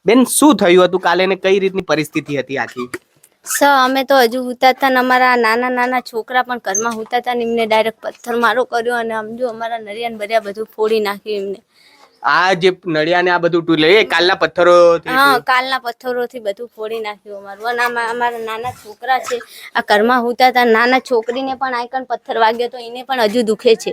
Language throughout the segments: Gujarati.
બેન શું થયું હતું કાલે ને કઈ રીતની પરિસ્થિતિ હતી આખી? અમે તો હજુ હુતા હતા ને અમારા નાના નાના છોકરા પણ ઘરમાં હુતા હતા ને એમને ડાયરેક્ટ પથ્થર મારો કર્યો અને સમજો અમારા નરિયાને બધા બધું ફોડી નાખ્યું એમને. આ જે નળિયા ને આ બધું તૂટે એ કાલના પથ્થરો? હા, કાલના પથ્થરોથી બધું ફોડી નાખ્યું અમારું. અને અમારા નાના છોકરા છે આ ઘરમાં હુતા હતા, નાના છોકરીને પણ આઈકન પથ્થર વાગ્યો તો એને પણ હજુ દુખે છે.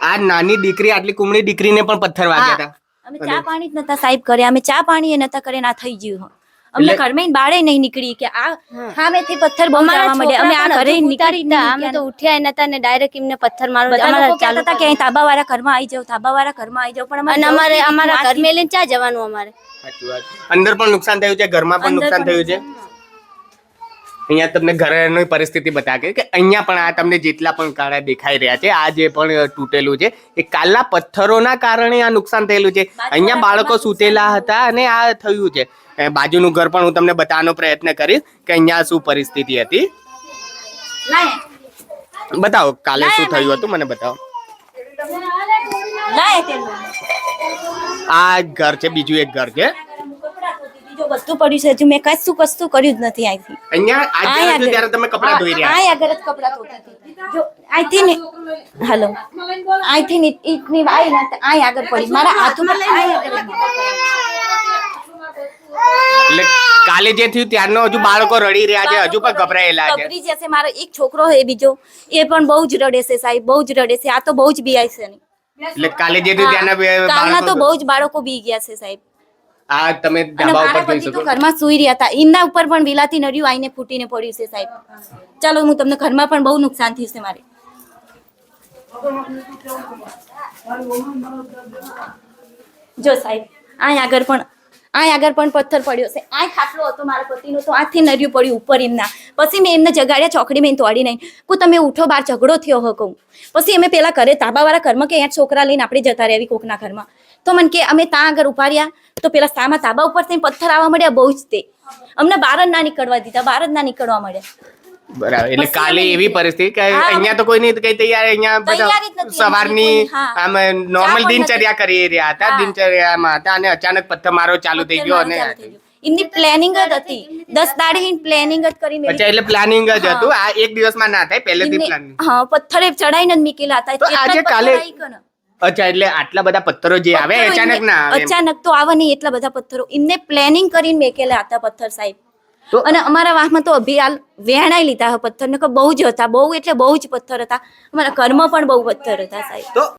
આ નાની દીકરી આટલી કુમળી દીકરીને પણ પથ્થર વાગ્યા હતા? અમે ચા પાણી જ નતા સાહેબ કર્યા, અમે ચા પાણી એ નતા કરે ના થઈ ગયું. અમને ઘરમાં બાળે નહીં નીકળી કે આ સામેથી પથ્થર બહુ મારવા માંડે. અમે આ ઘરે નીકળી અમે તો ઉઠ્યા નતા ને ડાયરેક્ટ એમને પથ્થર મારો. અમારા ચાલુ હતા કે તાબા વાળા ઘરમાં આવી જાવ, તાબા વાળા ઘરમાં આવી જાવ, પણ અમારા ઘર મેં લઈને ચા જવાનું અમારે. અંદર પણ નુકસાન થયું છે, ઘરમાં પણ નુકસાન થયું છે. અહીંયા તમને ઘરની પરિસ્થિતિ બતાવે કે અહીંયા પણ આ તમને જેટલા પણ કાળા દેખાઈ રહ્યા છે, આ જે પણ તૂટેલું છે એ કાલના પથ્થરોના કારણે આ નુકસાન થયેલું છે. અહીંયા બાળકો સૂતેલા હતા અને આ થયું છે. બાજુનું ઘર પણ હું તમને બતાવવાનો પ્રયત્ન કરીશ કે અહીંયા શું પરિસ્થિતિ હતી. બતાવો કાલે શું થયું હતું, મને બતાવો. આ ઘર છે, બીજું એક ઘર છે. વસ્તુ પડ્યું છે, હજુ મેં કશું કર્યું જ નથી. અહીંથી અહીંયા ત્યારે તમે કપડાં ધોઈ રહ્યા? અહીં આગળ જ કપડાં ધોતી હતી. જો અહીંથી ને હાલો અહીંથી ને ઈટની વાઈ ને અહીં આગળ પડી મારા હાથમાં. એટલે કાલે જે થયું ત્યારનો હજુ બાળકો રડી રહ્યા છે, હજુ પણ ગભરાયેલા છે. ગભરી જશે. મારો એક છોકરો છે બીજો, એ પણ બહુ જ રડે છે સાહેબ, બહુ જ રડે છે. આ તો બહુ જ બીઆઈ છે. એટલે કાલે જે થયું ત્યારના કાલના તો બહુ જ બાળકો બી ગયા છે સાહેબ. આ તમે ધાબા ઉપર જોઈ શકો. ઘરમાં સુઈ રહ્યા હતા, એમના ઉપર પણ વિલાતી નળિયું આઈને ફૂટીને પડ્યું છે સાહેબ. ચાલો હું તમને ઘરમાં પણ બહુ નુકસાન થયું છે મારે. જો સાહેબ અહીં આગળ પણ પથ્થર પડ્યો છે. આ ખાટલો હતો મારા પતિનો, તો આથી નર્યું પડ્યું ઉપર એમના. પછી મેં એમને જગાડ્યા, ચોકડી મેં તોડી નહીં. તમે ઉઠો, બહાર ઝઘડો થયો હો કહું. પછી અમે પેલા ઘરે તાબાવાળા ઘરમાં કે અહીંયા છોકરા લઈને આપણે જતા રહેવી કોકના ઘરમાં. તો મને કે અમે ત્યાં આગળ ઉભા રહ્યા તો પેલા સામા તાબા ઉપર પથ્થર આવવા મળ્યા બહુ જ. તે અમને બહાર જ ના નીકળવા દીધા, બહાર જ ના નીકળવા મળ્યા. બરાબર. એટલે કાલે એવી પરિસ્થિતિ કે અહીંયા તો કોઈની કઈ તૈયાર, અહીંયા સવારની આમ નોર્મલ દિનચર્યા કરી રહ્યા હતા, દિનચર્યામાં હતા અને અચાનક પથ્થર મારો ચાલુ થઈ ગયો. અને એમની પ્લાનિંગ જ હતી, 10 દાડી પ્લાનિંગ જ કરીને. અચ્છા, એટલે પ્લાનિંગ જ હતું, આ એક દિવસમાં ના થાય, પહેલેથી પ્લાનિંગ. હા, પથ્થરે ચડાઈને જ મૂકેલા હતા. તો આજે કાલે અચ્છા, એટલે આટલા બધા પથ્થરો જે આવે અચાનક ના આવે? અચાનક તો આવે નહીં એટલા બધા પથ્થરો. એમને પ્લાનિંગ કરીને મેકેલા હતા પથ્થર સાહેબ. અને અમારા વાહમાં તો અભિયાલ વેણાઈ લીધા પથ્થર ને, બહુ જ હતા, બહુ એટલે બહુ જ પથ્થર હતા. અમારા ઘરમાં પણ બહુ પથ્થર હતા સાહેબ.